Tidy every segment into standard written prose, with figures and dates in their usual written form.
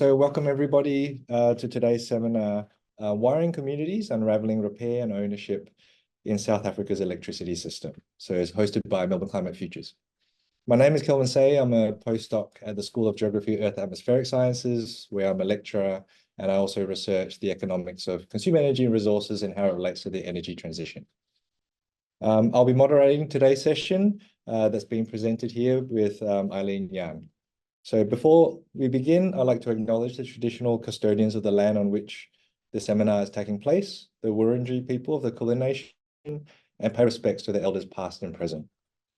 So welcome everybody to today's seminar, Wiring Communities, Unravelling Repair and Ownership in South Africa's Electricity System. So it's hosted by Melbourne Climate Futures. My name is Kelvin Say. I'm a postdoc at the School of Geography, Earth Atmospheric Sciences, where I'm a lecturer, and I also research the economics of consumer energy and resources and how it relates to the energy transition. I'll be moderating today's session that's being presented here with Eileen Yan. So before we begin, I'd like to acknowledge the traditional custodians of the land on which the seminar is taking place, the Wurundjeri people of the Kulin Nation, and pay respects to the elders past and present.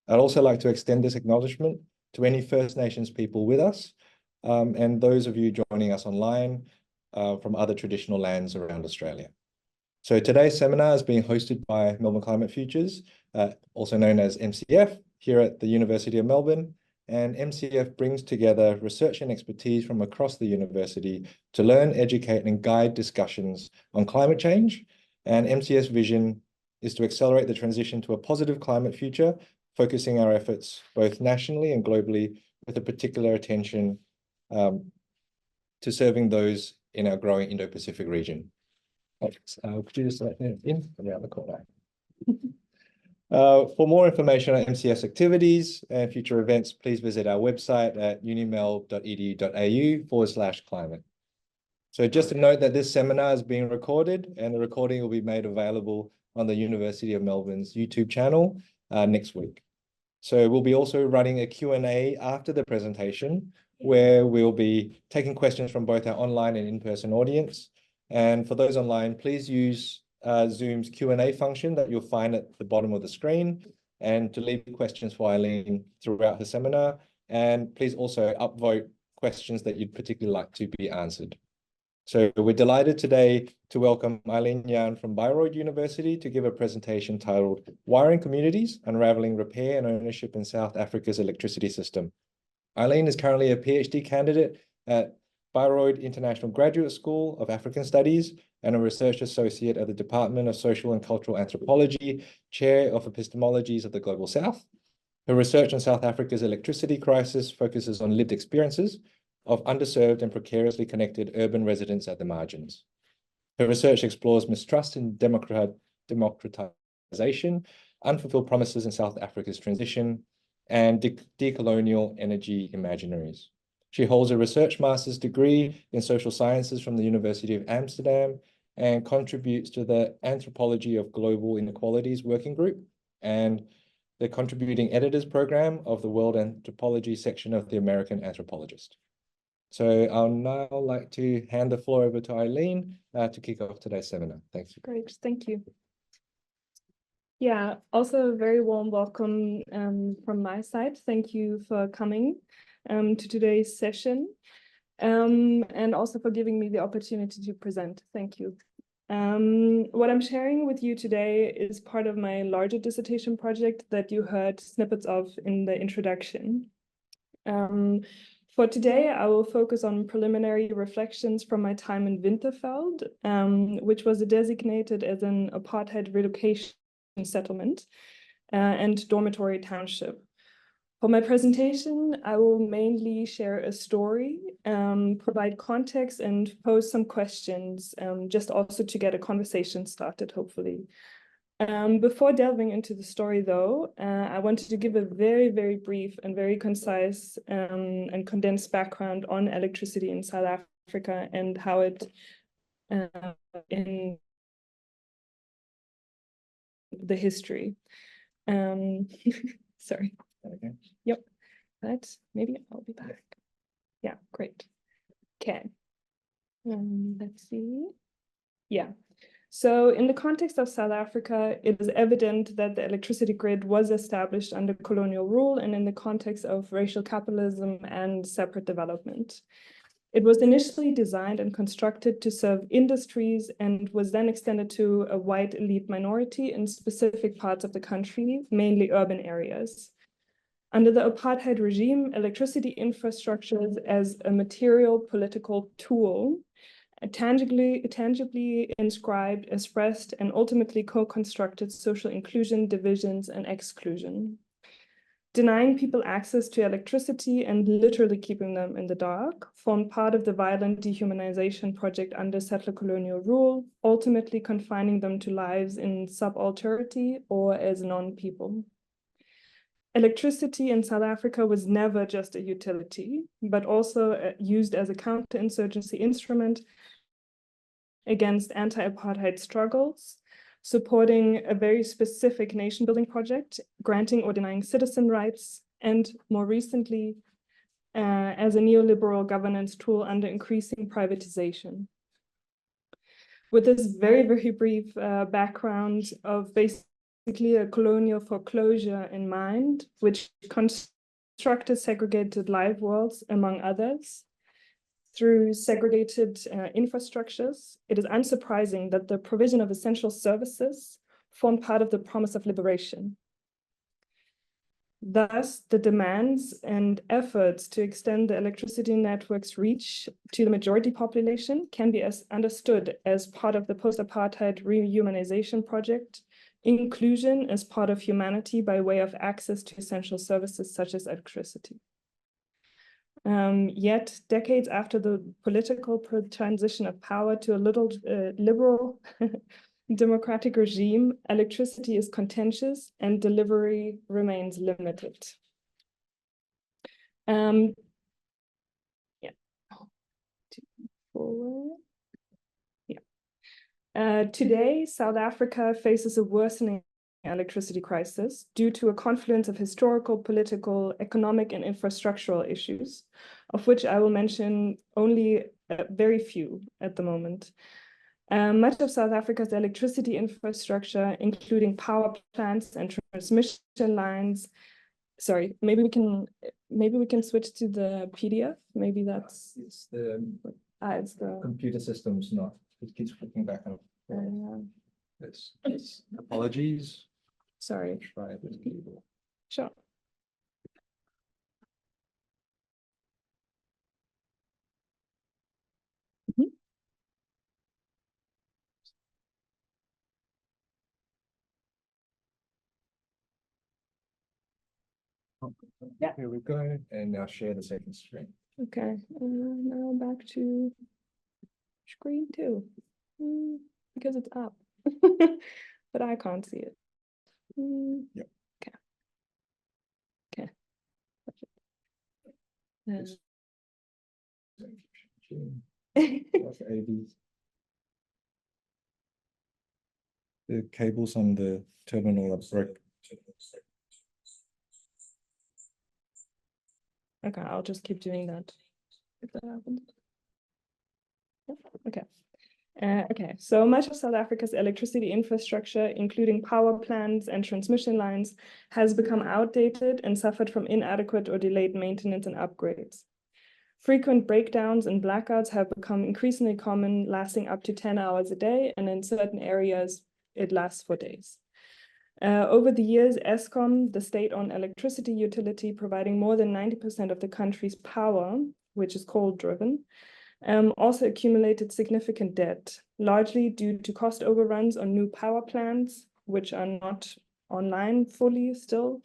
I'd also like to extend this acknowledgement to any First Nations people with us, and those of you joining us online from other traditional lands around Australia. So today's seminar is being hosted by Melbourne Climate Futures, also known as MCF, here at the University of Melbourne. And MCF brings together research and expertise from across the university to learn, educate, and guide discussions on climate change. And MCF's vision is to accelerate the transition to a positive climate future, focusing our efforts both nationally and globally with a particular attention to serving those in our growing Indo-Pacific region. Could you just let me in around the corner? For more information on MCF's activities and future events, please visit our website at unimel.edu.au/climate. So just to note that this seminar is being recorded and the recording will be made available on the University of Melbourne's YouTube channel next week. So we'll be also running a Q&A after the presentation where we'll be taking questions from both our online and in-person audience. And for those online, please use Zoom's Q&A function that you'll find at the bottom of the screen, and to leave questions for Eileen throughout the seminar. And please also upvote questions that you'd particularly like to be answered. So we're delighted today to welcome Eileen Yan from Bayreuth University to give a presentation titled Wiring Communities, Unravelling Repair and Ownership in South Africa's Electricity System. Eileen is currently a PhD candidate at Bayreuth International Graduate School of African Studies and a research associate at the Department of Social and Cultural Anthropology, Chair of Epistemologies of the Global South. Her research on South Africa's electricity crisis focuses on lived experiences of underserved and precariously connected urban residents at the margins. Her research explores mistrust in democratization, unfulfilled promises in South Africa's transition, and decolonial energy imaginaries. She holds a research master's degree in social sciences from the University of Amsterdam and contributes to the Anthropology of Global Inequalities Working Group and the Contributing Editors Program of the World Anthropology section of the American Anthropologist. So I'll now like to hand the floor over to Eileen to kick off today's seminar. Thanks. Great, thank you. Yeah, also a very warm welcome from my side. Thank you for coming to today's session and also for giving me the opportunity to present. Thank you. What I'm sharing with you today is part of my larger dissertation project that you heard snippets of in the introduction. For today, I will focus on preliminary reflections from my time in Winterveld, which was designated as an apartheid relocation settlement and dormitory township. For my presentation, I will mainly share a story, provide context, and pose some questions, just also to get a conversation started, hopefully. Before delving into the story, though, I wanted to give a very, very brief and very concise and condensed background on electricity in South Africa and how it in the history. Sorry. Okay. Yep. But maybe I'll be back. Yeah, great. Okay. Let's see. Yeah. So in the context of South Africa, it is evident that the electricity grid was established under colonial rule and in the context of racial capitalism and separate development. It was initially designed and constructed to serve industries and was then extended to a white elite minority in specific parts of the country, mainly urban areas. Under the apartheid regime, electricity infrastructures as a material political tool, tangibly inscribed, expressed, and ultimately co-constructed social inclusion, divisions, and exclusion. Denying people access to electricity and literally keeping them in the dark formed part of the violent dehumanization project under settler colonial rule, ultimately confining them to lives in subalterity or as non-people. Electricity in South Africa was never just a utility, but also used as a counterinsurgency instrument against anti-apartheid struggles, supporting a very specific nation-building project, granting or denying citizen rights, and more recently, as a neoliberal governance tool under increasing privatization. With this very, very brief background of basically a colonial foreclosure in mind, which constructed segregated life worlds, among others, through segregated infrastructures, it is unsurprising that the provision of essential services formed part of the promise of liberation. Thus, the demands and efforts to extend the electricity network's reach to the majority population can be understood as part of the post-apartheid rehumanization project, inclusion as part of humanity by way of access to essential services such as electricity. Yet, decades after the political transition of power to a liberal democratic regime, electricity is contentious and delivery remains limited. Yeah. Forward. Yeah. Today, South Africa faces a worsening electricity crisis due to a confluence of historical, political, economic, and infrastructural issues, of which I will mention only very few at the moment. Much of South Africa's electricity infrastructure, including power plants and transmission lines. Sorry, maybe we can switch to the PDF. Maybe that's it's the the computer system's not. It keeps flicking back and forth. It's apologies. Sorry. Try this keyboard. Sure. Yeah. Here we go. And now share the second screen. Okay. Now back to screen 2. Because it's up. But I can't see it. Yep. Okay. The cables on the terminal are broken. Okay, I'll just keep doing that if that happens. Yep. Okay. Okay, so much of South Africa's electricity infrastructure, including power plants and transmission lines, has become outdated and suffered from inadequate or delayed maintenance and upgrades. Frequent breakdowns and blackouts have become increasingly common, lasting up to 10 hours a day, and in certain areas, it lasts for days. Over the years, Eskom, the state-owned electricity utility providing more than 90% of the country's power, which is coal-driven, also accumulated significant debt, largely due to cost overruns on new power plants, which are not online fully still,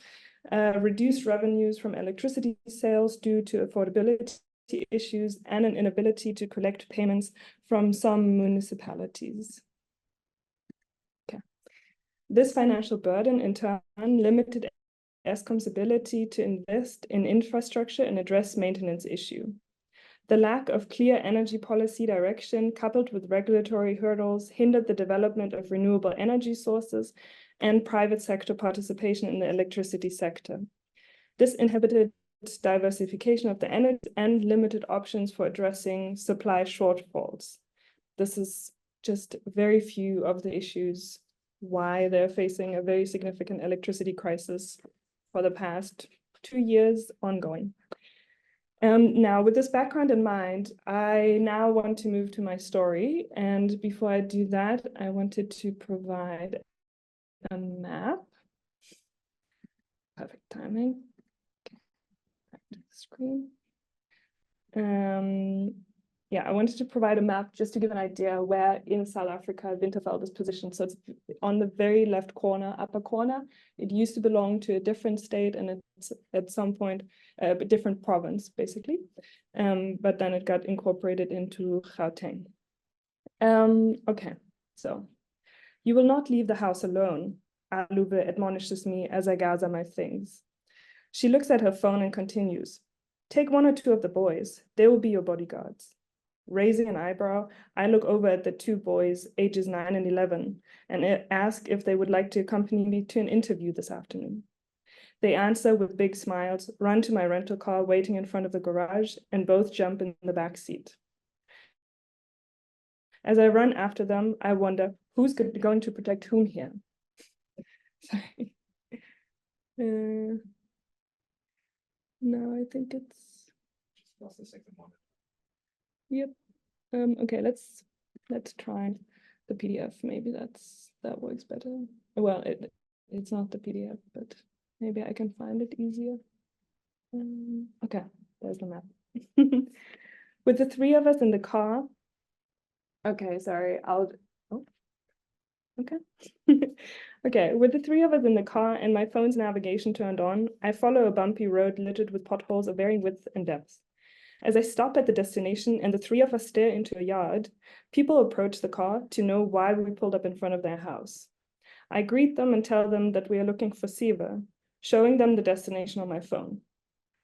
reduced revenues from electricity sales due to affordability issues, and an inability to collect payments from some municipalities. Okay. This financial burden, in turn, limited Eskom's ability to invest in infrastructure and address maintenance issue. The lack of clear energy policy direction, coupled with regulatory hurdles, hindered the development of renewable energy sources and private sector participation in the electricity sector. This inhibited diversification of the energy and limited options for addressing supply shortfalls. This is just very few of the issues why they're facing a very significant electricity crisis for the past 2 years ongoing. Now, with this background in mind, I now want to move to my story. And before I do that, I wanted to provide a map. Perfect timing. Okay. Back to the screen. yeah, I wanted to provide a map just to give an idea where in South Africa Winterveld is positioned. So it's on the very left corner, upper corner. It used to belong to a different state, and it's at some point a different province, basically. But then it got incorporated into Gauteng. Okay, so you will not leave the house alone, Aluve admonishes me as I gather my things. She looks at her phone and continues. Take one or two of the boys. They will be your bodyguards. Raising an eyebrow, I look over at the two boys, ages 9 and 11, and ask if they would like to accompany me to an interview this afternoon. They answer with big smiles, run to my rental car waiting in front of the garage, and both jump in the back seat. As I run after them, I wonder who's going to protect whom here. Sorry. No, I think it's. That's the second one. Yep. Okay, let's try the PDF. Maybe that works better. Well, it's not the PDF, but maybe I can find it easier. Okay, there's the map. With the three of us in the car. Okay, sorry. Okay. Okay, with the three of us in the car and my phone's navigation turned on, I follow a bumpy road littered with potholes of varying width and depth. As I stop at the destination and the three of us stare into a yard, people approach the car to know why we pulled up in front of their house. I greet them and tell them that we are looking for Siva, showing them the destination on my phone.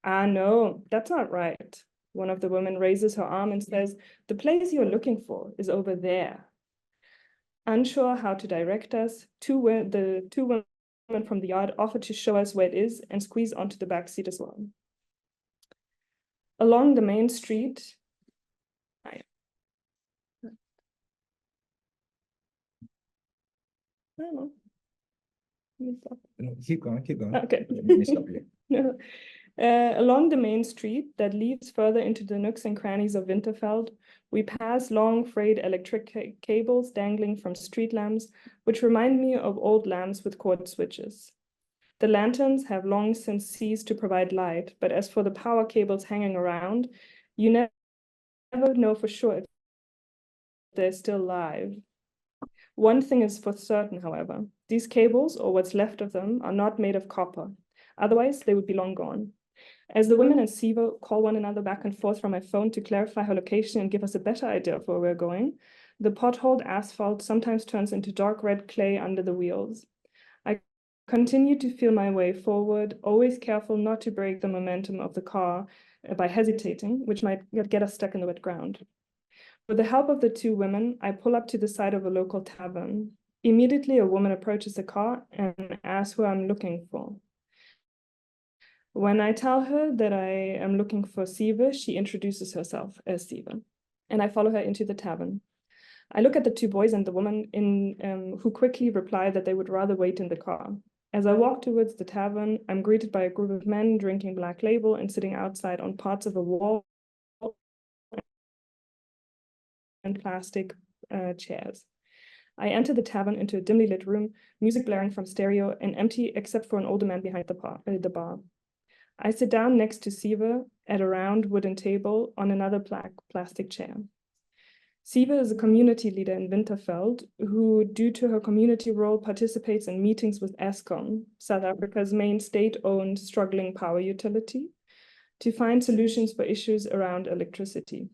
Ah, no, that's not right. One of the women raises her arm and says, the place you're looking for is over there. Unsure how to direct us, the two women from the yard offer to show us where it is and squeeze onto the back seat as well. Along the main street, I don't know. No, keep going. Okay. Let me stop you. No. Along the main street that leads further into the nooks and crannies of Winterveld, we pass long frayed electric cables dangling from street lamps, which remind me of old lamps with cord switches. The lanterns have long since ceased to provide light, but as for the power cables hanging around, you never know for sure if they're still live. One thing is for certain, however. These cables, or what's left of them, are not made of copper. Otherwise, they would be long gone. As the women and Siva call one another back and forth from my phone to clarify her location and give us a better idea of where we're going, the potholed asphalt sometimes turns into dark red clay under the wheels. I continue to feel my way forward, always careful not to break the momentum of the car by hesitating, which might get us stuck in the wet ground. With the help of the two women, I pull up to the side of a local tavern. Immediately, a woman approaches the car and asks who I'm looking for. When I tell her that I am looking for Siva, she introduces herself as Siva, and I follow her into the tavern. I look at the two boys and the woman who quickly reply that they would rather wait in the car. As I walk towards the tavern, I'm greeted by a group of men drinking Black Label and sitting outside on parts of a wall and plastic chairs. I enter the tavern into a dimly lit room, music blaring from stereo and empty except for an older man behind the bar. I sit down next to Siva at a round wooden table on another plastic chair. Siva is a community leader in Winterveld who, due to her community role, participates in meetings with Eskom, South Africa's main state-owned struggling power utility, to find solutions for issues around electricity.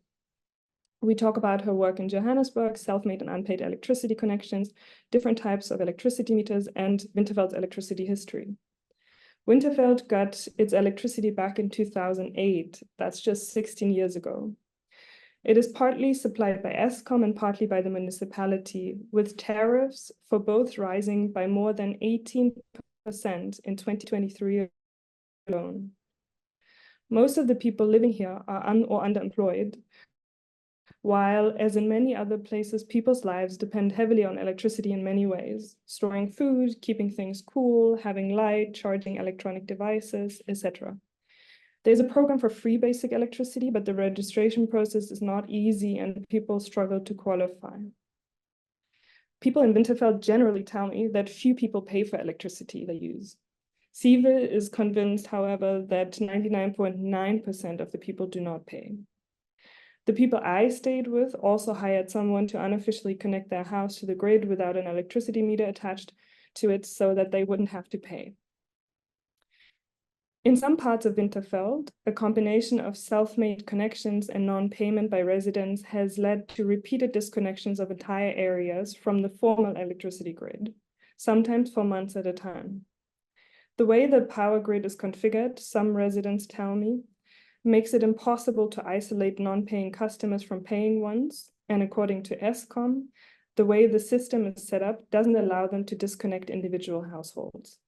We talk about her work in Johannesburg, self-made and unpaid electricity connections, different types of electricity meters, and Winterveld's electricity history. Winterveld got its electricity back in 2008. That's just 16 years ago. It is partly supplied by Eskom and partly by the municipality, with tariffs for both rising by more than 18% in 2023 alone. Most of the people living here are or underemployed, while, as in many other places, people's lives depend heavily on electricity in many ways: storing food, keeping things cool, having light, charging electronic devices, etc. There's a program for free basic electricity, but the registration process is not easy and people struggle to qualify. People in Winterveld generally tell me that few people pay for electricity they use. Siva is convinced, however, that 99.9% of the people do not pay. The people I stayed with also hired someone to unofficially connect their house to the grid without an electricity meter attached to it so that they wouldn't have to pay. In some parts of Winterveld, a combination of self-made connections and non-payment by residents has led to repeated disconnections of entire areas from the formal electricity grid, sometimes for months at a time. The way the power grid is configured, some residents tell me, makes it impossible to isolate non-paying customers from paying ones, and according to Eskom, the way the system is set up doesn't allow them to disconnect individual households.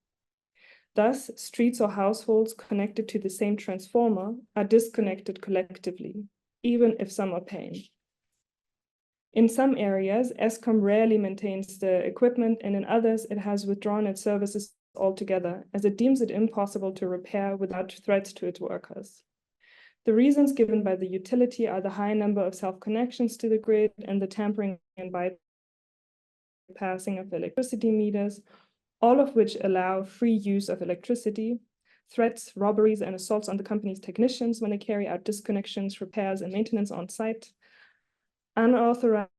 Thus, streets or households connected to the same transformer are disconnected collectively, even if some are paying. In some areas, Eskom rarely maintains the equipment, and in others, it has withdrawn its services altogether, as it deems it impossible to repair without threats to its workers. The reasons given by the utility are the high number of self-connections to the grid and the tampering and bypassing of electricity meters, all of which allow free use of electricity, threats, robberies, and assaults on the company's technicians when they carry out disconnections, repairs, and maintenance on site, unauthorized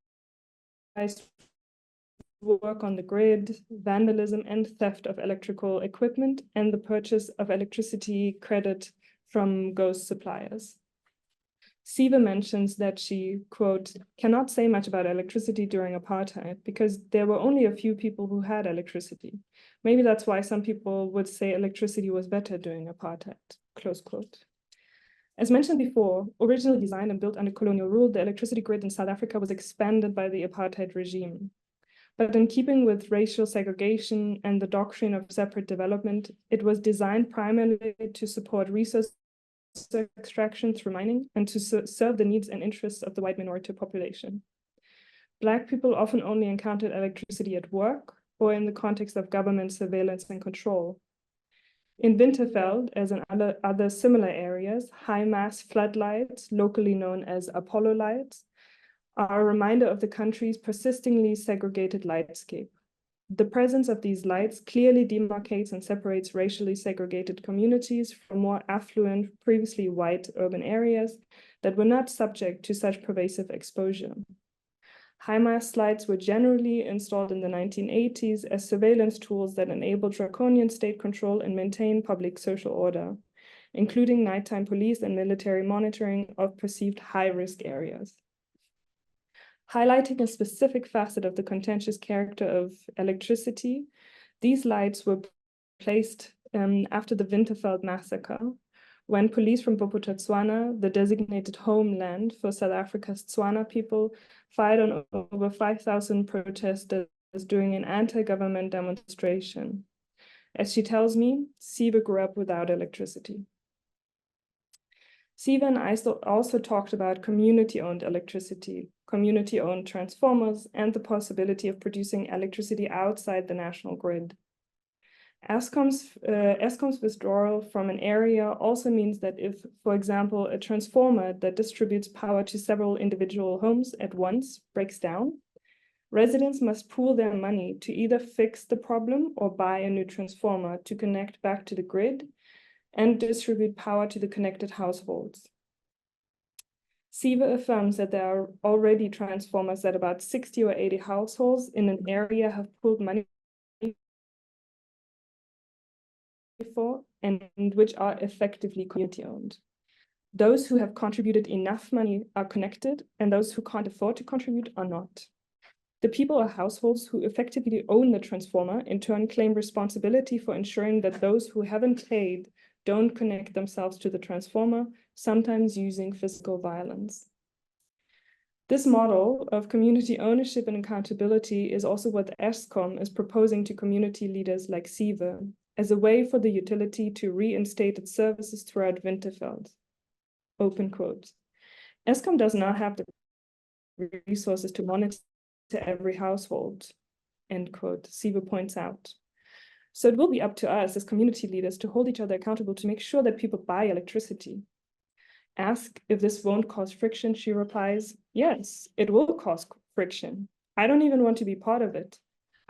work on the grid, vandalism and theft of electrical equipment, and the purchase of electricity credit from ghost suppliers. Siva mentions that she, quote, cannot say much about electricity during apartheid because there were only a few people who had electricity. Maybe that's why some people would say electricity was better during apartheid, close quote. As mentioned before, originally designed and built under colonial rule, the electricity grid in South Africa was expanded by the apartheid regime. But in keeping with racial segregation and the doctrine of separate development, it was designed primarily to support resource extraction through mining and to serve the needs and interests of the white minority population. Black people often only encountered electricity at work or in the context of government surveillance and control. In Winterveld, as in other similar areas, high-mass floodlights, locally known as Apollo lights, are a reminder of the country's persistingly segregated lightscape. The presence of these lights clearly demarcates and separates racially segregated communities from more affluent, previously white urban areas that were not subject to such pervasive exposure. High-mass lights were generally installed in the 1980s as surveillance tools that enabled draconian state control and maintain public social order, including nighttime police and military monitoring of perceived high-risk areas. Highlighting a specific facet of the contentious character of electricity, these lights were placed after the Winterveld massacre, when police from Bophuthatswana, the designated homeland for South Africa's Tswana people, fired on over 5,000 protesters during an anti-government demonstration. As she tells me, Siva grew up without electricity. Siva and I also talked about community-owned electricity, community-owned transformers, and the possibility of producing electricity outside the national grid. Eskom's withdrawal from an area also means that if, for example, a transformer that distributes power to several individual homes at once breaks down, residents must pool their money to either fix the problem or buy a new transformer to connect back to the grid and distribute power to the connected households. Siva affirms that there are already transformers that about 60 or 80 households in an area have pooled money for and which are effectively community-owned. Those who have contributed enough money are connected, and those who can't afford to contribute are not. The people or households who effectively own the transformer in turn claim responsibility for ensuring that those who haven't paid don't connect themselves to the transformer, sometimes using physical violence. This model of community ownership and accountability is also what Eskom is proposing to community leaders like Siva as a way for the utility to reinstate its services throughout Winterveld. Open quote. Eskom does not have the resources to monitor every household, end quote, Siva points out. So it will be up to us as community leaders to hold each other accountable to make sure that people buy electricity. Ask if this won't cause friction, she replies, yes, it will cause friction. I don't even want to be part of it.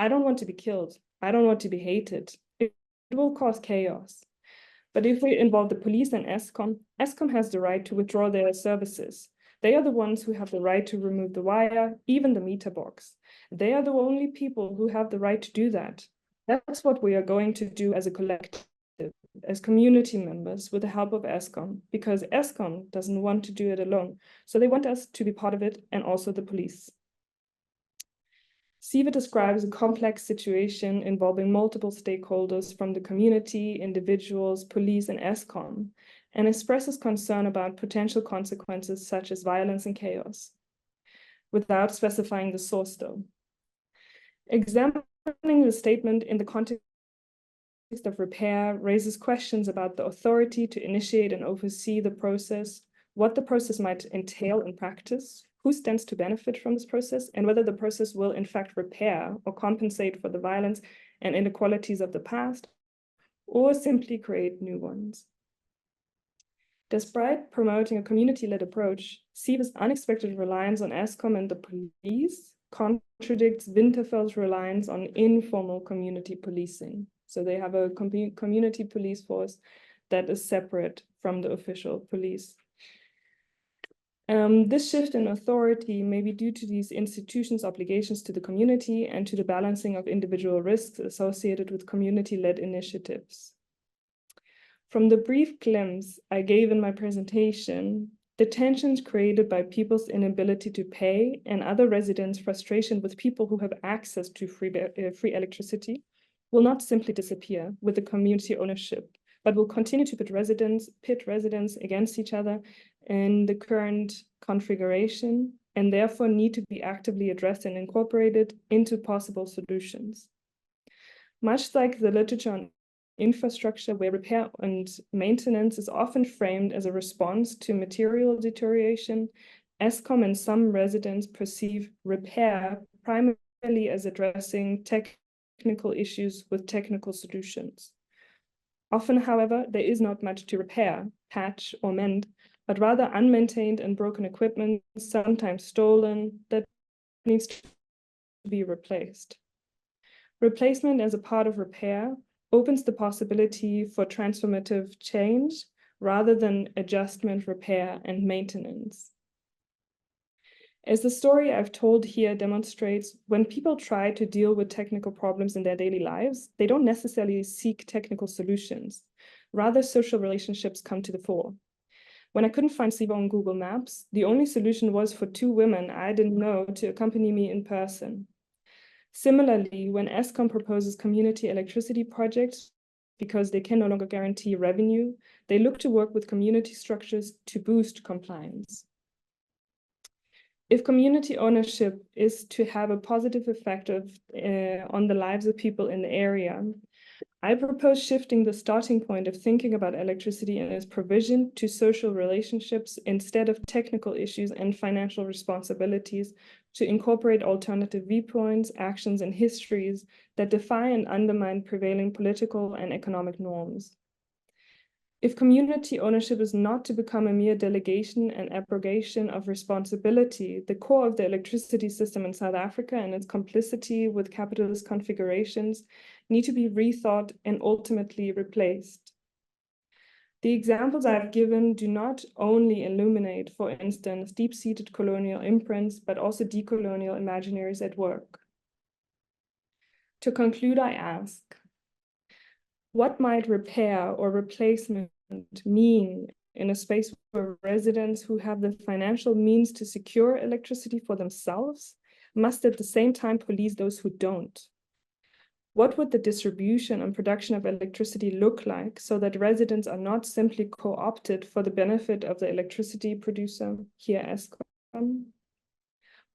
I don't want to be killed. I don't want to be hated. It will cause chaos. But if we involve the police and Eskom has the right to withdraw their services. They are the ones who have the right to remove the wire, even the meter box. They are the only people who have the right to do that. That's what we are going to do as a collective, as community members, with the help of Eskom, because Eskom doesn't want to do it alone. So they want us to be part of it, and also the police. Siva describes a complex situation involving multiple stakeholders from the community, individuals, police, and Eskom, and expresses concern about potential consequences such as violence and chaos, without specifying the source though. Examining the statement in the context of repair raises questions about the authority to initiate and oversee the process, what the process might entail in practice, who stands to benefit from this process, and whether the process will in fact repair or compensate for the violence and inequalities of the past, or simply create new ones. Despite promoting a community-led approach, Siva's unexpected reliance on Eskom and the police contradicts Winterveld's reliance on informal community policing. So they have a community police force that is separate from the official police. This shift in authority may be due to these institutions' obligations to the community and to the balancing of individual risks associated with community-led initiatives. From the brief glimpse I gave in my presentation, the tensions created by people's inability to pay and other residents' frustration with people who have access to free electricity will not simply disappear with the community ownership, but will continue to pit residents against each other in the current configuration, and therefore need to be actively addressed and incorporated into possible solutions. Much like the literature on infrastructure, where repair and maintenance is often framed as a response to material deterioration, Eskom and some residents perceive repair primarily as addressing technical issues with technical solutions. Often, however, there is not much to repair, patch, or mend, but rather unmaintained and broken equipment, sometimes stolen, that needs to be replaced. Replacement as a part of repair opens the possibility for transformative change rather than adjustment, repair, and maintenance. As the story I've told here demonstrates, when people try to deal with technical problems in their daily lives, they don't necessarily seek technical solutions. Rather, social relationships come to the fore. When I couldn't find Siva on Google Maps, the only solution was for two women I didn't know to accompany me in person. Similarly, when Eskom proposes community electricity projects because they can no longer guarantee revenue, they look to work with community structures to boost compliance. If community ownership is to have a positive effect on the lives of people in the area, I propose shifting the starting point of thinking about electricity and its provision to social relationships instead of technical issues and financial responsibilities, to incorporate alternative viewpoints, actions, and histories that defy and undermine prevailing political and economic norms. If community ownership is not to become a mere delegation and abrogation of responsibility, the core of the electricity system in South Africa and its complicity with capitalist configurations need to be rethought and ultimately replaced. The examples I've given do not only illuminate, for instance, deep-seated colonial imprints, but also decolonial imaginaries at work. To conclude, I ask, what might repair or replacement mean in a space where residents who have the financial means to secure electricity for themselves must at the same time police those who don't? What would the distribution and production of electricity look like so that residents are not simply co-opted for the benefit of the electricity producer, here Eskom?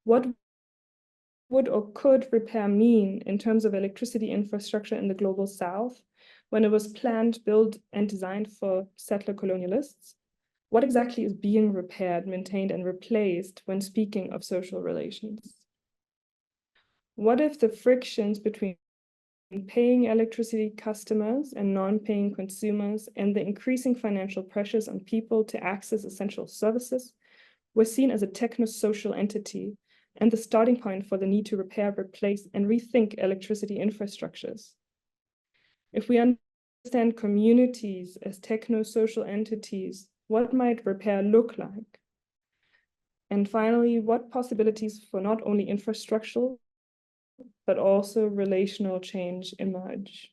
What would or could repair mean in terms of electricity infrastructure in the global South when it was planned, built, and designed for settler colonialists? What exactly is being repaired, maintained, and replaced when speaking of social relations? What if the frictions between paying electricity customers and non-paying consumers and the increasing financial pressures on people to access essential services were seen as a techno-social entity and the starting point for the need to repair, replace, and rethink electricity infrastructures? If we understand communities as techno-social entities, what might repair look like? And finally, what possibilities for not only infrastructural, but also relational change emerge?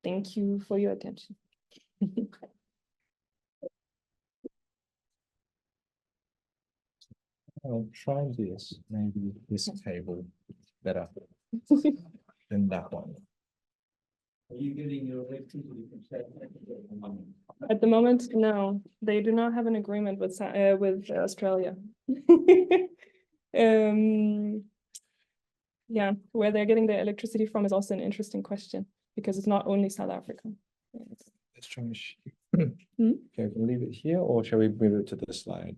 Thank you for your attention. I'll try this, maybe this table better than that one. Are you getting your electricity from South Africa at the moment? At the moment, no, they do not have an agreement with Australia. Yeah, where they're getting their electricity from is also an interesting question, because it's not only South Africa. Let's try and okay, we'll leave it here, or shall we move it to the slide?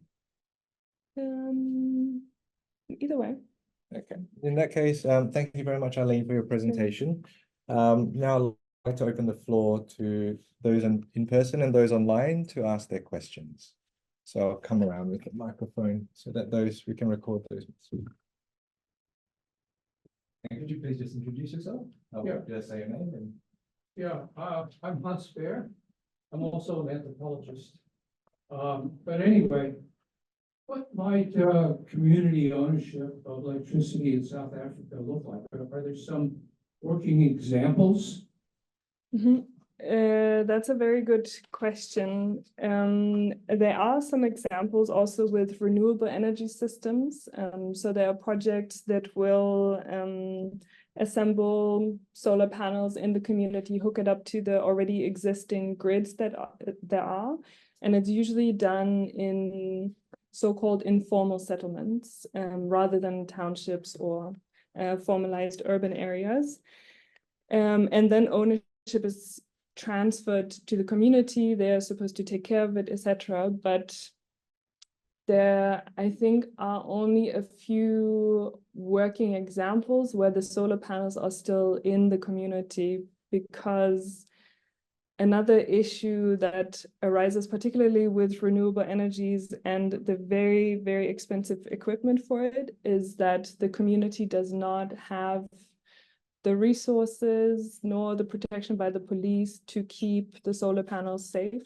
Either way. Okay, in that case, thank you very much, Eileen, for your presentation. Now I'd like to open the floor to those in person and those online to ask their questions. So I'll come around with the microphone so that we can record those. And could you please just introduce yourself? Yeah. Just say your name and. Yeah, I'm Hans Bear. I'm also an anthropologist. But anyway, what might community ownership of electricity in South Africa look like? Are there some working examples? That's a very good question. There are some examples also with renewable energy systems. So there are projects that will assemble solar panels in the community, hook it up to the already existing grids that there are. And it's usually done in so-called informal settlements rather than townships or formalized urban areas. And then ownership is transferred to the community. They're supposed to take care of it, etc. But there, I think, are only a few working examples where the solar panels are still in the community, because another issue that arises particularly with renewable energies and the very, very expensive equipment for it is that the community does not have the resources nor the protection by the police to keep the solar panels safe.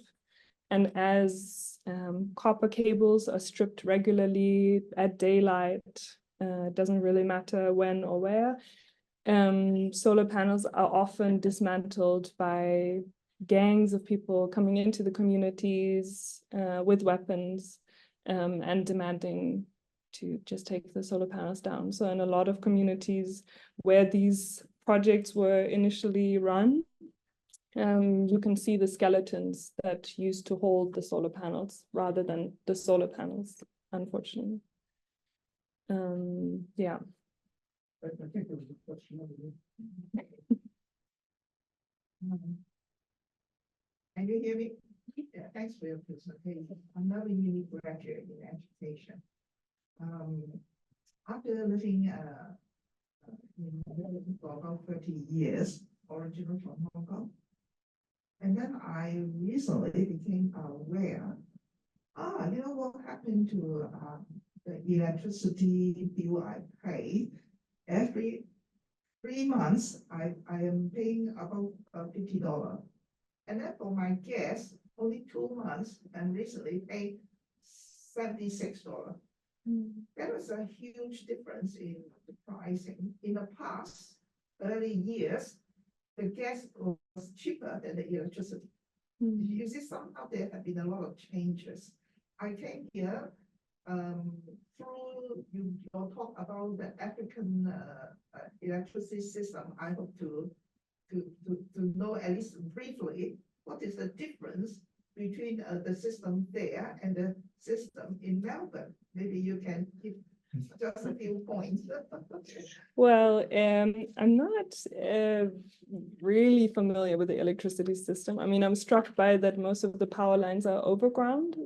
And as copper cables are stripped regularly at daylight, doesn't really matter when or where, solar panels are often dismantled by gangs of people coming into the communities with weapons and demanding to just take the solar panels down. So in a lot of communities where these projects were initially run, you can see the skeletons that used to hold the solar panels rather than the solar panels, unfortunately. Yeah. I think there was a question over there. Can you hear me? Yeah, thanks for your presentation. I'm not a uni graduate in education. After living in Melbourne for about 30 years, originally from Hong Kong, and then I recently became aware, you know what happened to the electricity bill I pay every 3 months? I am paying about $50. And then for my gas, only 2 months, and recently paid $76. That was a huge difference in the pricing. In the past, early years, the gas was cheaper than the electricity. You see, somehow there have been a lot of changes. I came here through your talk about the African electricity system. I hope to know at least briefly what is the difference between the system there and the system in Melbourne. Maybe you can give just a few points. Well, I'm not really familiar with the electricity system. I mean, I'm struck by that most of the power lines are overground,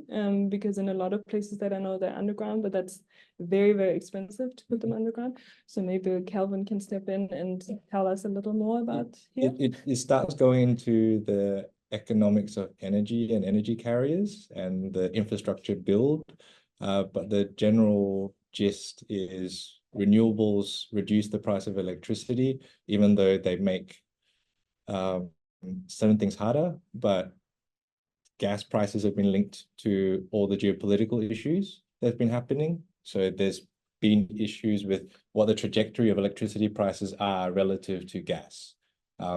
because in a lot of places that I know they're underground, but that's very, very expensive to put them underground. So maybe Kelvin can step in and tell us a little more about here. It starts going into the economics of energy and energy carriers and the infrastructure build, but the general gist is renewables reduce the price of electricity, even though they make certain things harder, but gas prices have been linked to all the geopolitical issues, that have been happening. So there's been issues with what the trajectory of electricity prices are relative to gas.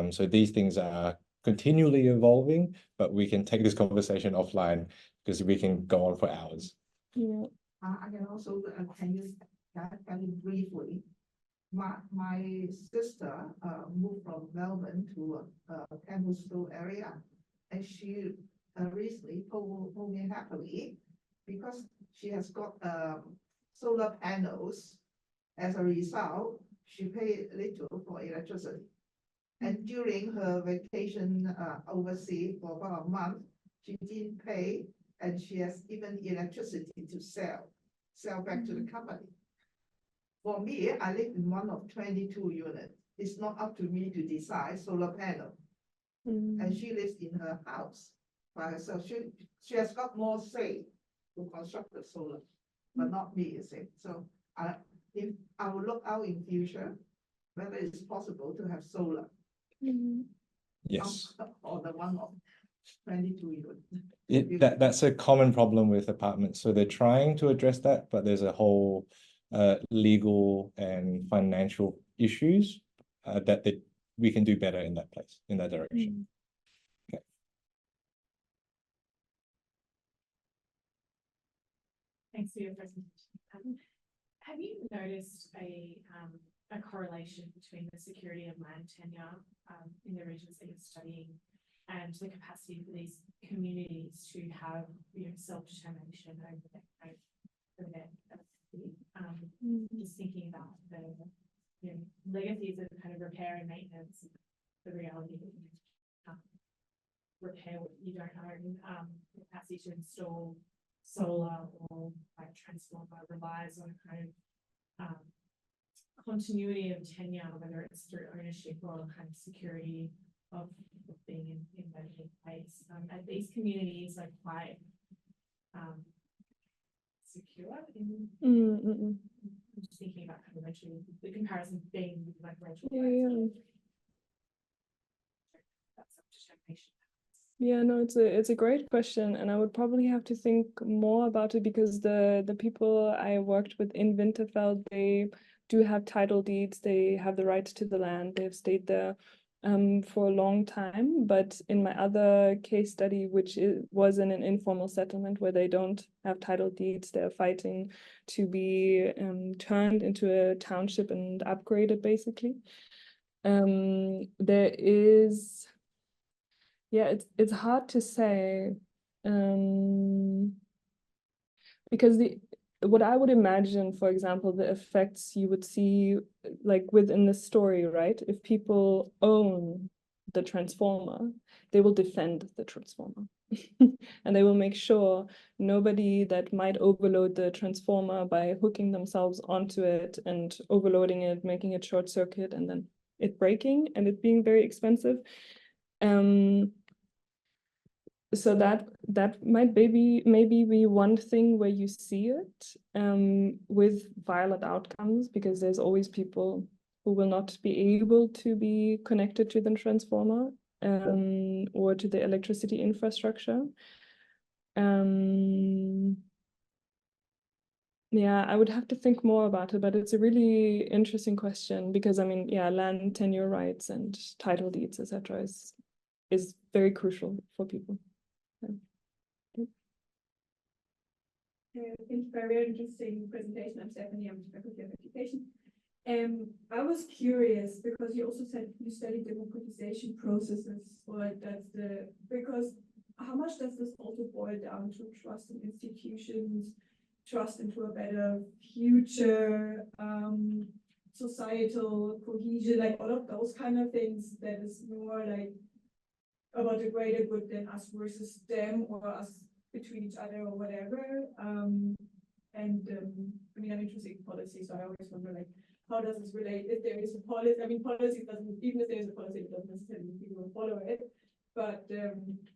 So these things are continually evolving, but we can take this conversation offline because we can go on for hours. Yeah. I can also tell you very briefly. My sister moved from Melbourne to Campbellsville area, and she recently told me happily because she has got solar panels. As a result, she paid little for electricity. And during her vacation overseas for about a month, she didn't pay, and she has even electricity to sell back to the company. For me, I live in one of 22 units. It's not up to me to decide solar panel. And she lives in her house by herself. She has got more say to construct the solar, but not me, you see. So if I will look out in future, whether it's possible to have solar. Yes. Or the one of 22 units. That's a common problem with apartments. So they're trying to address that, but there's a whole legal and financial issues that we can do better in that place, in that direction. Okay. Thanks for your presentation. Have you noticed a correlation between the security of land tenure in the regions that you're studying and the capacity for these communities to have, self-determination over their capacity? Just thinking about the legacies of kind of repair and maintenance, the reality that you repair what you don't own, the capacity to install solar or like transformer relies on kind of continuity of tenure, whether it's through ownership or kind of security of being in place. And these communities are quite secure. I'm just thinking about kind of rental, the comparison being with like rental. That's self-determination. Yeah, no, it's a great question, and I would probably have to think more about it because the people I worked with in Winterveld, they do have title deeds, they have the rights to the land, they've stayed there for a long time. But in my other case study, which was in an informal settlement where they don't have title deeds, they're fighting to be turned into a township and upgraded, basically. There is. Yeah, it's hard to say because what I would imagine, for example, the effects you would see like within the story, right? If people own the transformer, they will defend the transformer and they will make sure nobody that might overload the transformer by hooking themselves onto it and overloading it, making it short circuit and then it breaking and it being very expensive. So that might maybe be one thing where you see it with violent outcomes, because there's always people who will not be able to be connected to the transformer or to the electricity infrastructure. Yeah, I would have to think more about it, but it's a really interesting question because I mean, yeah, land tenure rights and title deeds, etc., is very crucial for people. Thank you for a very interesting presentation. I'm Stephanie, I'm the Faculty of Education. I was curious because you also said you studied democratization processes, because how much does this also boil down to trust in institutions, trust into a better future, societal cohesion, like all of those kind of things that is more like about the greater good than us versus them or us between each other or whatever. I mean, I'm interested in policy, so I always wonder, like, how does this relate? If there is a policy, I mean, policy doesn't, even if there's a policy, it doesn't necessarily mean people will follow it. But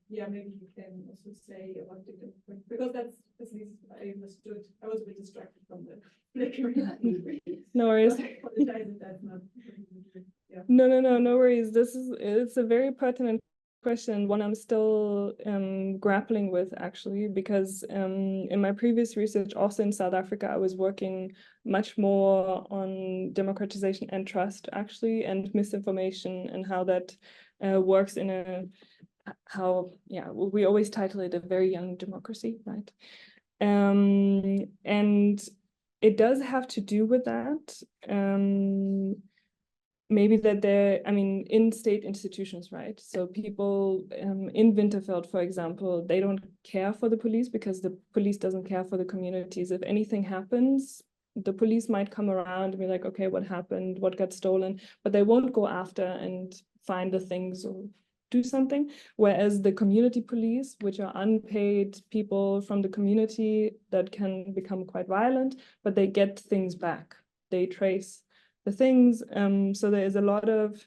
yeah, maybe you can also say about the different, because that's at least I understood. I was a bit distracted from the flickering. No worries. I apologize if that's not. Yeah. No worries. It's a very pertinent question, one I'm still grappling with actually, because in my previous research, also in South Africa, I was working much more on democratization and trust actually, and misinformation, and how that works in we always title it a very young democracy, right? And it does have to do with that. Maybe that in state institutions, right? So people in Winterveld, for example, they don't care for the police because the police doesn't care for the communities. If anything happens, the police might come around and be like, okay, what happened? What got stolen? But they won't go after and find the things or do something. Whereas the community police, which are unpaid people from the community that can become quite violent, but they get things back. They trace the things. So there is a lot of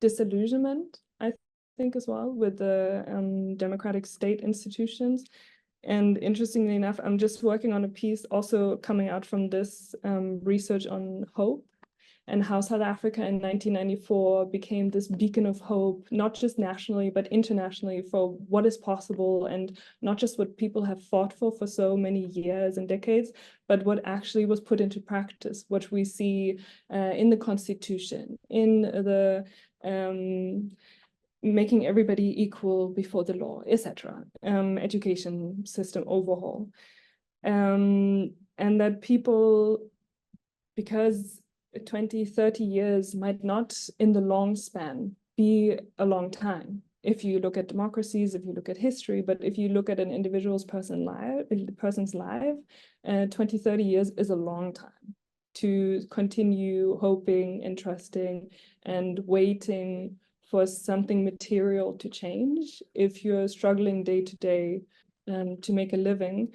disillusionment, I think, as well with the democratic state institutions. And interestingly enough, I'm just working on a piece also coming out from this research on hope, and how South Africa in 1994 became this beacon of hope, not just nationally, but internationally, for what is possible, and not just what people have fought for so many years and decades, but what actually was put into practice, what we see in the Constitution, in the making everybody equal before the law, etc., education system overhaul. And that people, because 20, 30 years might not in the long span be a long time. If you look at democracies, if you look at history, but if you look at an individual's person's life, 20, 30 years is a long time to continue hoping and trusting and waiting for something material to change if you're struggling day to day to make a living.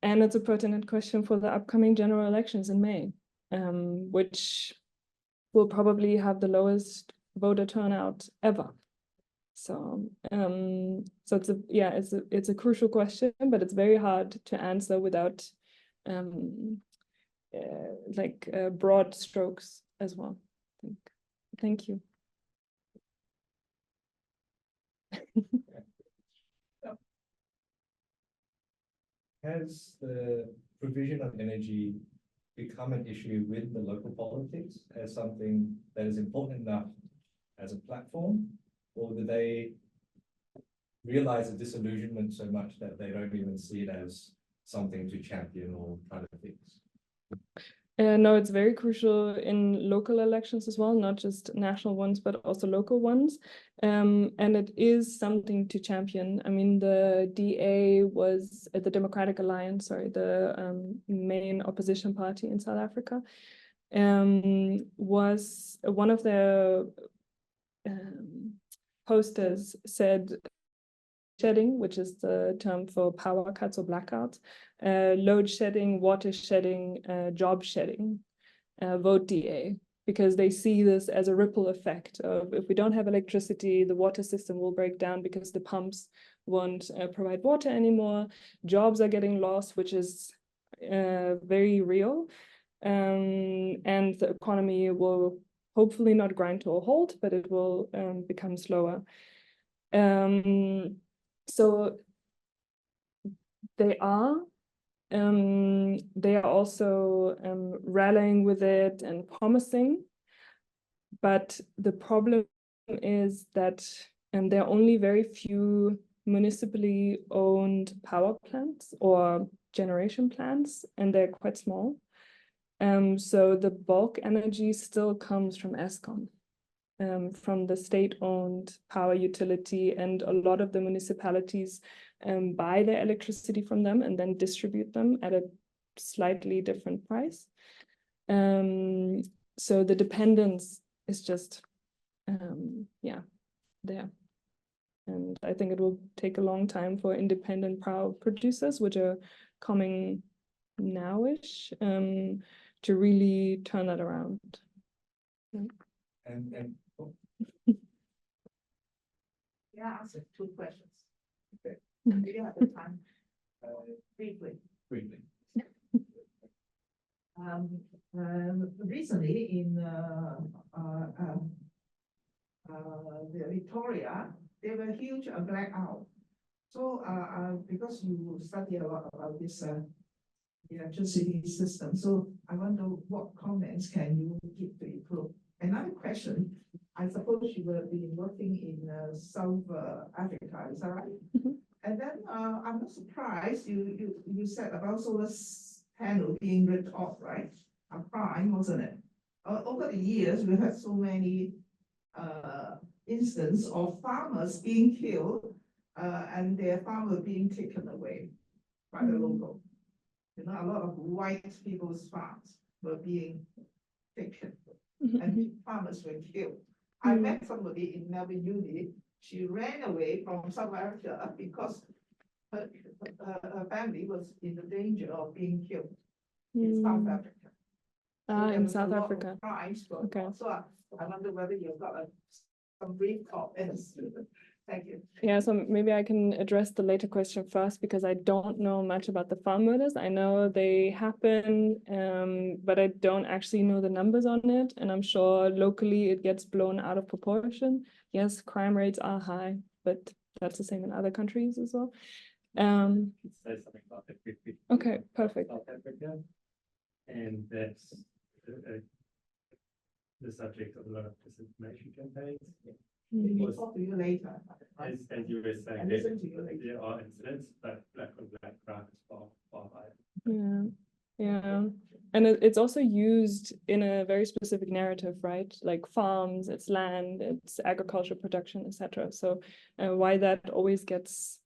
And it's a pertinent question for the upcoming general elections in May, which will probably have the lowest voter turnout ever. So, it's a crucial question, but it's very hard to answer without broad strokes as well. Thank you. Has the provision of energy become an issue with the local politics as something that is important enough as a platform, or do they realize the disillusionment so much that they don't even see it as something to champion or try to fix? No, it's very crucial in local elections as well, not just national ones, but also local ones. And it is something to champion. I mean, the DA was the Democratic Alliance, sorry, the main opposition party in South Africa, was one of their posters said, shedding, which is the term for power cuts or blackouts, load shedding, water shedding, job shedding, vote DA, because they see this as a ripple effect of, if we don't have electricity, the water system will break down because the pumps won't provide water anymore. Jobs are getting lost, which is very real. And the economy will hopefully not grind to a halt, but it will become slower. So they are also rallying with it and promising, but the problem is that there are only very few municipally owned power plants or generation plants, and they're quite small. So the bulk energy still comes from Eskom. From the state-owned power utility, and a lot of the municipalities buy their electricity from them and then distribute them at a slightly different price. So the dependence is just, there. And I think it will take a long time for independent power producers, which are coming now-ish, to really turn that around. Yeah, I answer 2 questions. Okay. Do you have the time? Briefly. Recently in the Victoria, they were huge blackout. So because you study a lot about this electricity system, so I wonder what comments can you give to improve? Another question, I suppose you will be working in South Africa, is that right? Mhm. And then I'm not surprised you said about solar panel being ripped off, right? A crime, wasn't it? Over the years, we had so many instances of farmers being killed and their farm were being taken away by the local. You know, a lot of white people's farms were being taken and farmers were killed. I met somebody in Melbourne Uni. She ran away from South Africa because her family was in the danger of being killed in South Africa. So In South Africa. Okay. So I wonder whether you've got some brief comments. Thank you. Yeah, so maybe I can address the later question first because I don't know much about the farm murders. I know they happen, but I don't actually know the numbers on it. And I'm sure locally it gets blown out of proportion. Yes, crime rates are high, but that's the same in other countries as well. Say something about that quickly. Okay, perfect. South Africa, and that's the subject of a lot of disinformation campaigns. We'll talk to you later. As you were saying, And listen to you later. there are incidents, but black on black crime is far higher. Yeah, yeah. And it's also used in a very specific narrative, right? Like farms, it's land, it's agricultural production, etc. So why that always gets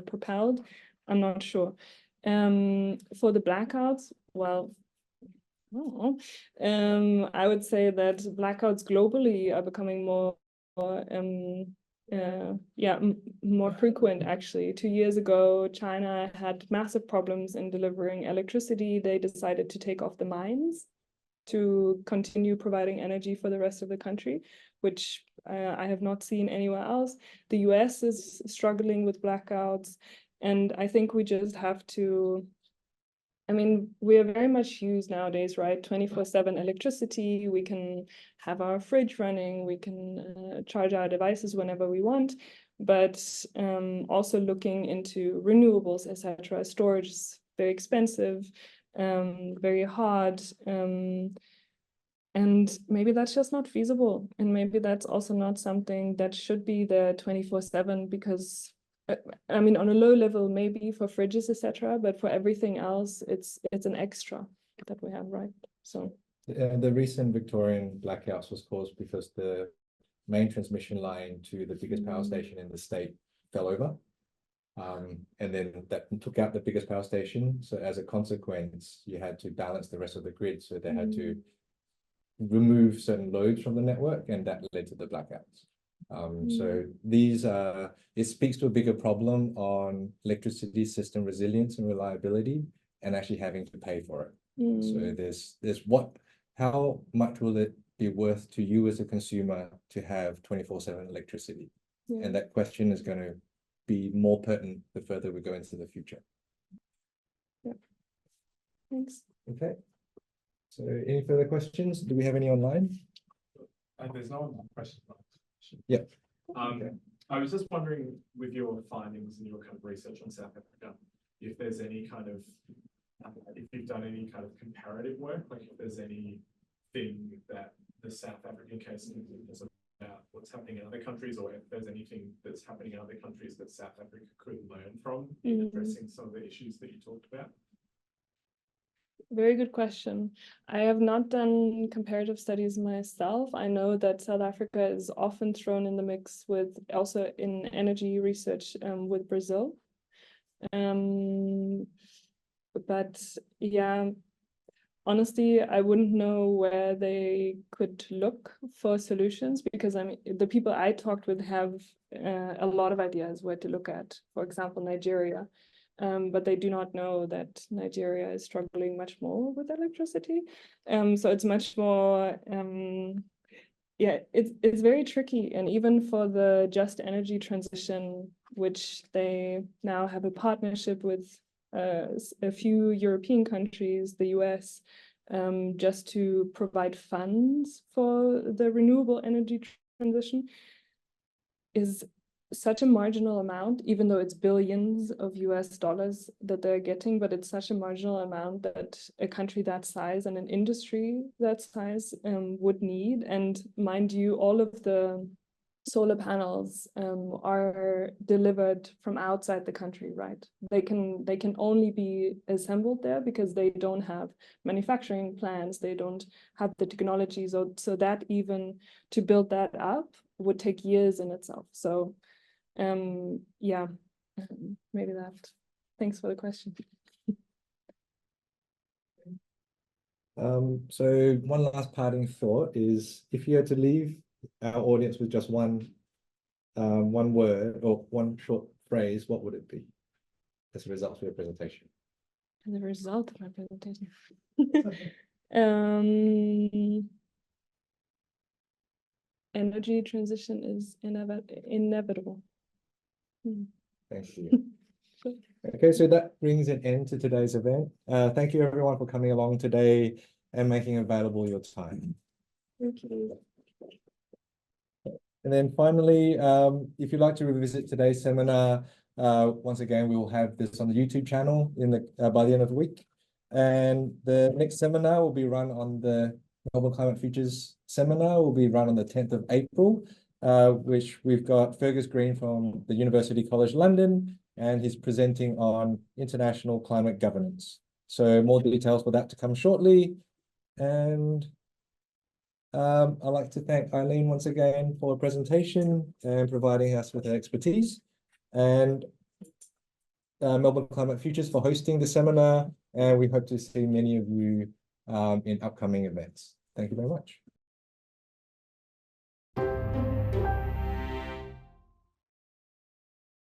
propelled, I'm not sure. For the blackouts, well, I would say that blackouts globally are becoming more more frequent actually. 2 years ago, China had massive problems in delivering electricity. They decided to take off the mines to continue providing energy for the rest of the country, which I have not seen anywhere else. The US is struggling with blackouts, and I think we just have to, I mean, we are very much used nowadays, right? 24/7 electricity. We can have our fridge running. We can charge our devices whenever we want. But also looking into renewables, etc. Storage is very expensive, very hard. And maybe that's just not feasible. And maybe that's also not something that should be there 24/7 because I mean, on a low level, maybe for fridges, etc., but for everything else, it's an extra that we have, right? So the recent Victorian blackouts was caused because the main transmission line to the biggest power station in the state fell over, and then that took out the biggest power station. So as a consequence, you had to balance the rest of the grid. So they had to remove certain loads from the network, and that led to the blackouts. So these it speaks to a bigger problem on electricity system resilience and reliability, and actually having to pay for it. So there's how much will it be worth to you as a consumer to have 24/7 electricity? And that question is going to be more pertinent the further we go into the future. Yeah. Thanks. Okay. So any further questions? Do we have any online? There's no question. Yeah. I was just wondering, with your findings and your kind of research on South Africa, if there's any kind of, if you've done any kind of comparative work, like if there's anything that the South African case is about what's happening in other countries, or if there's anything that's happening in other countries that South Africa could learn from in addressing some of the issues that you talked about. Very good question. I have not done comparative studies myself. I know that South Africa is often thrown in the mix with also in energy research with Brazil. But yeah, honestly, I wouldn't know where they could look for solutions because I mean, the people I talked with have a lot of ideas where to look at. For example, Nigeria. But they do not know that Nigeria is struggling much more with electricity. So it's much more, it's very tricky. And even for the just energy transition, which they now have a partnership with a few European countries, the US, just to provide funds for the renewable energy transition is such a marginal amount, even though it's billions of US dollars that they're getting, but it's such a marginal amount that a country that size and an industry that size would need. And mind you, all of the solar panels are delivered from outside the country, right? They can only be assembled there because they don't have manufacturing plants, they don't have the technologies, so that even to build that up would take years in itself. So yeah, maybe that. Thanks for the question. So one last parting thought is, if you had to leave our audience with just one word or one short phrase, what would it be as a result of your presentation? As a result of my presentation. Energy transition is inevitable. Thank you. Okay, so that brings an end to today's event. Thank you everyone for coming along today and making available your time. Thank you. And then finally, if you'd like to revisit today's seminar, once again, we will have this on the YouTube channel by the end of the week. And the next seminar will be run on the Melbourne Climate Futures seminar, will be run on the 10th of April, which we've got Fergus Green from the University College London, and he's presenting on international climate governance. So more details for that to come shortly. And I'd like to thank Eileen once again for a presentation and providing us with her expertise, and Melbourne Climate Futures for hosting the seminar, and we hope to see many of you in upcoming events. Thank you very much.